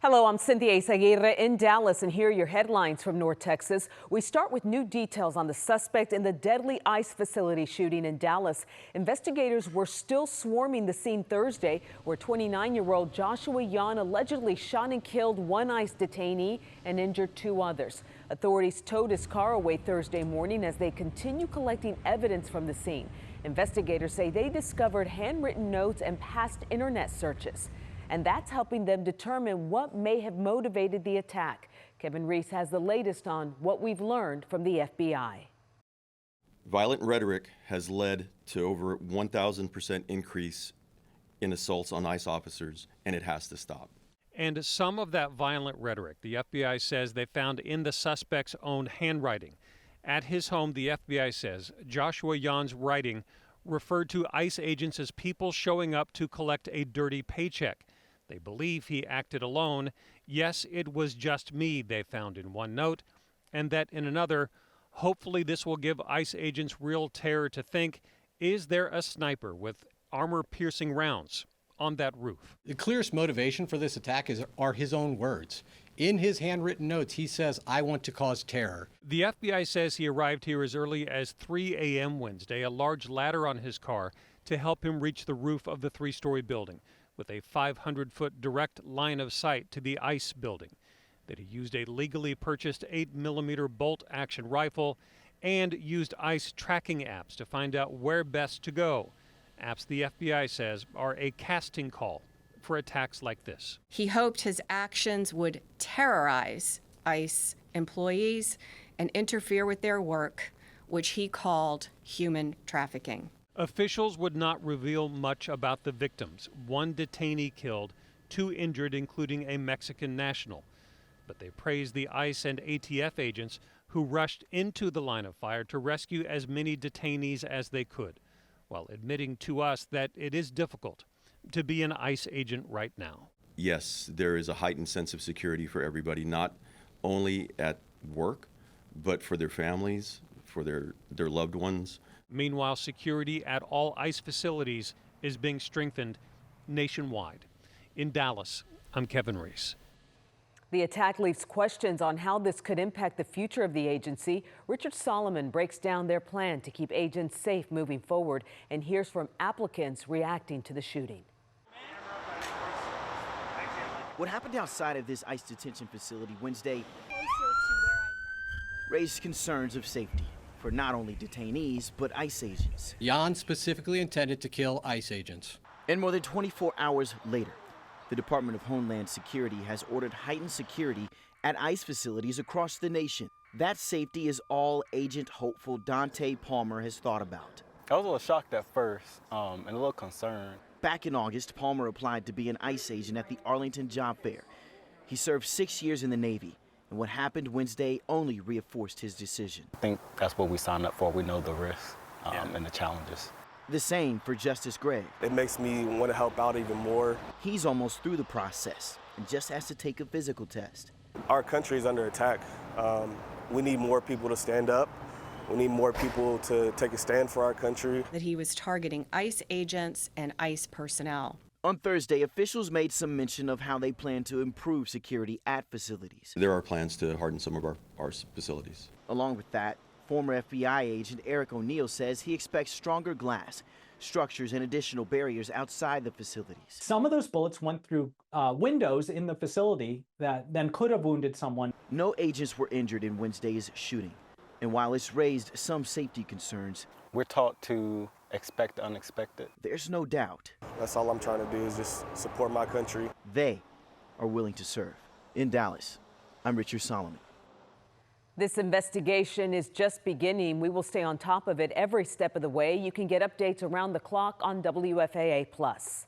Hello, I'm Cynthia Izaguirre in Dallas, and here are your headlines from North Texas. We start with new details on the suspect in the deadly ICE facility shooting in Dallas. Investigators were still swarming the scene Thursday, where 29-year-old Joshua Yan allegedly shot and killed one ICE detainee and injured two others. Authorities towed his car away Thursday morning as they continue collecting evidence from the scene. Investigators say they discovered handwritten notes and past internet searches. And that's helping them determine what may have motivated the attack. Kevin Reese has the latest on what we've learned from the FBI. Violent rhetoric has led to over 1,000% increase in assaults on ICE officers, and it has to stop. And some of that violent rhetoric, the FBI says they found in the suspect's own handwriting. At his home, the FBI says Joshua Yan's writing referred to ICE agents as people showing up to collect a dirty paycheck. They believe he acted alone. Yes, it was just me, they found in one note, and that in another, hopefully this will give ICE agents real terror to think, is there a sniper with armor-piercing rounds on that roof? The clearest motivation for this attack are his own words. In his handwritten notes, he says, "I want to cause terror." The FBI says he arrived here as early as 3 a.m. Wednesday, a large ladder on his car to help him reach the roof of the three-story building, with a 500-foot direct line of sight to the ICE building. That he used a legally purchased 8mm bolt-action rifle and used ICE tracking apps to find out where best to go. Apps the FBI says are a casting call for attacks like this. He hoped his actions would terrorize ICE employees and interfere with their work, which he called human trafficking. Officials would not reveal much about the victims. One detainee killed, two injured, including a Mexican national. But they praised the ICE and ATF agents who rushed into the line of fire to rescue as many detainees as they could, while admitting to us that it is difficult to be an ICE agent right now. Yes, there is a heightened sense of security for everybody, not only at work, but for their families, for their loved ones. Meanwhile, security at all ICE facilities is being strengthened nationwide. In Dallas, I'm Kevin Reese. The attack leaves questions on how this could impact the future of the agency. Richard Solomon breaks down their plan to keep agents safe moving forward and hears from applicants reacting to the shooting. What happened outside of this ICE detention facility Wednesday raised concerns of safety for not only detainees, but ICE agents. Yan specifically intended to kill ICE agents. And more than 24 hours later, the Department of Homeland Security has ordered heightened security at ICE facilities across the nation. That safety is all agent hopeful Dante Palmer has thought about. I was a little shocked at first and a little concerned. Back in August, Palmer applied to be an ICE agent at the Arlington Job Fair. He served 6 years in the Navy, and what happened Wednesday only reinforced his decision. I think that's what we signed up for. We know the risks and the challenges. The same for Justice Gregg. It makes me want to help out even more. He's almost through the process and just has to take a physical test. Our country is under attack. We need more people to stand up. We need more people to take a stand for our country. That he was targeting ICE agents and ICE personnel. On Thursday, officials made some mention of how they plan to improve security at facilities. There are plans to harden some of our facilities. Along with that, former FBI agent Eric O'Neill says he expects stronger glass, structures, and additional barriers outside the facilities. Some of those bullets went through windows in the facility that then could have wounded someone. No agents were injured in Wednesday's shooting. And while it's raised some safety concerns, we're taught to expect the unexpected. There's no doubt. That's all I'm trying to do is just support my country. They are willing to serve. In Dallas, I'm Richard Solomon. This investigation is just beginning. We will stay on top of it every step of the way. You can get updates around the clock on WFAA+.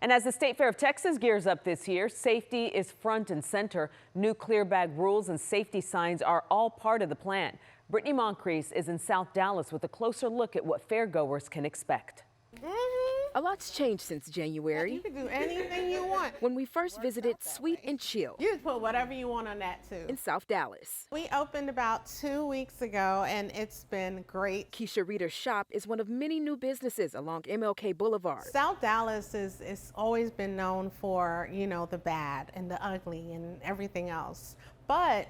And as the State Fair of Texas gears up this year, safety is front and center. New clear bag rules and safety signs are all part of the plan. Brittany Moncrief is in South Dallas with a closer look at what fairgoers can expect. A lot's changed since January. You can do anything you want. When we first visited Sweet and Chill. You can put whatever you want on that too. In South Dallas. We opened about 2 weeks ago and it's been great. Keisha Reeder's shop is one of many new businesses along MLK Boulevard. South Dallas is always been known for, you know, the bad and the ugly and everything else. But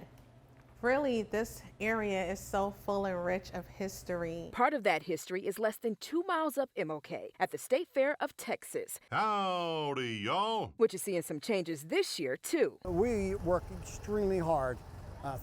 really, this area is so full and rich of history. Part of that history is less than 2 miles up MLK at the State Fair of Texas. Howdy, y'all. Which is seeing some changes this year, too. We work extremely hard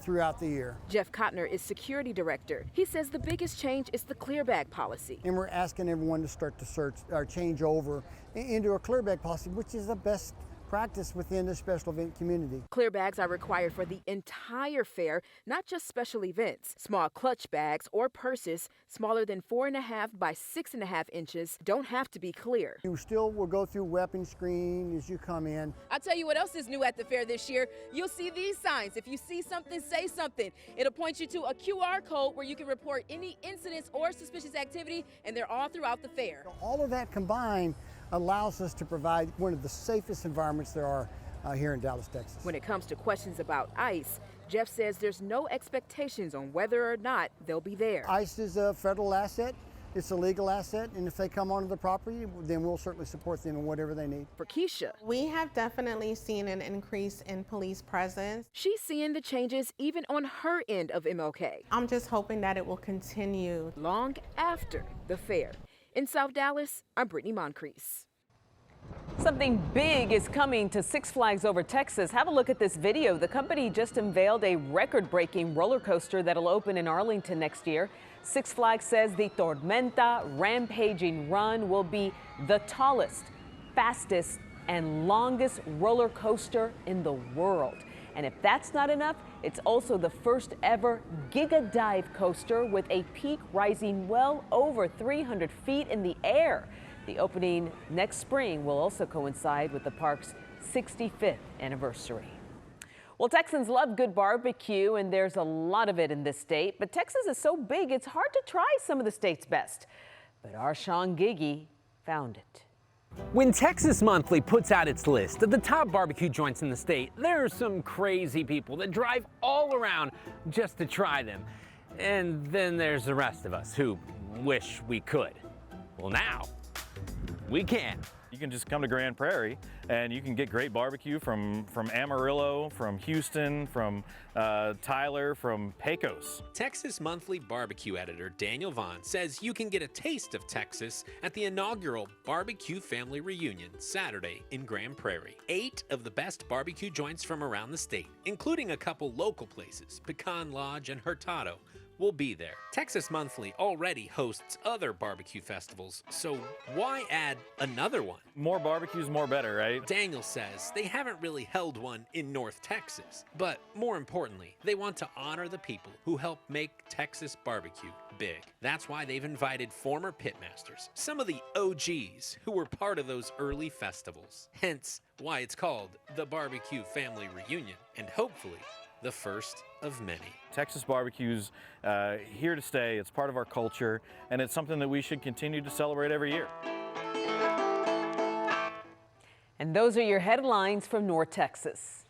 throughout the year. Jeff Kottner is security director. He says the biggest change is the clear bag policy. And we're asking everyone to start to search or change over into a clear bag policy, which is the best practice within the special event community. Clear bags are required for the entire fair, not just special events. Small clutch bags or purses smaller than 4.5 by 6.5 inches don't have to be clear. You still will go through weapon screen as you come in. I'll tell you what else is new at the fair this year. You'll see these signs. If you see something, say something. It'll point you to a QR code where you can report any incidents or suspicious activity, and they're all throughout the fair. All of that combined allows us to provide one of the safest environments there are here in Dallas, Texas. When it comes to questions about ICE, Jeff says there's no expectations on whether or not they'll be there. ICE is a federal asset. It's a legal asset, and if they come onto the property, then we'll certainly support them in whatever they need. For Keisha, we have definitely seen an increase in police presence. She's seeing the changes even on her end of MLK. I'm just hoping that it will continue long after the fair. In South Dallas, I'm Brittany Moncrief. Something big is coming to Six Flags Over Texas. Have a look at this video. The company just unveiled a record-breaking roller coaster that'll open in Arlington next year. Six Flags says the Tormenta Rampaging Run will be the tallest, fastest, and longest roller coaster in the world. And if that's not enough, it's also the first ever Giga Dive coaster with a peak rising well over 300 feet in the air. The opening next spring will also coincide with the park's 65th anniversary. Well, Texans love good barbecue, and there's a lot of it in this state. But Texas is so big, it's hard to try some of the state's best. But our Sean Giggy found it. When Texas Monthly puts out its list of the top barbecue joints in the state, there are some crazy people that drive all around just to try them. And then there's the rest of us who wish we could. Well, now we can. You can just come to Grand Prairie and you can get great barbecue from Amarillo, from Houston, from Tyler, from Pecos. Texas Monthly barbecue editor Daniel Vaughn says you can get a taste of Texas at the inaugural Barbecue Family Reunion Saturday in Grand Prairie. 8 of the best barbecue joints from around the state, including a couple local places, Pecan Lodge and Hurtado, will be there. Texas Monthly already hosts other barbecue festivals, so why add another one? More barbecues, more better, right? Daniel says they haven't really held one in North Texas, but more importantly, they want to honor the people who help make Texas barbecue big. That's why they've invited former pitmasters, some of the OGs who were part of those early festivals. Hence why it's called the Barbecue Family Reunion, and hopefully the first of many. Texas barbecue's here to stay. It's part of our culture, and it's something that we should continue to celebrate every year. And those are your headlines from North Texas.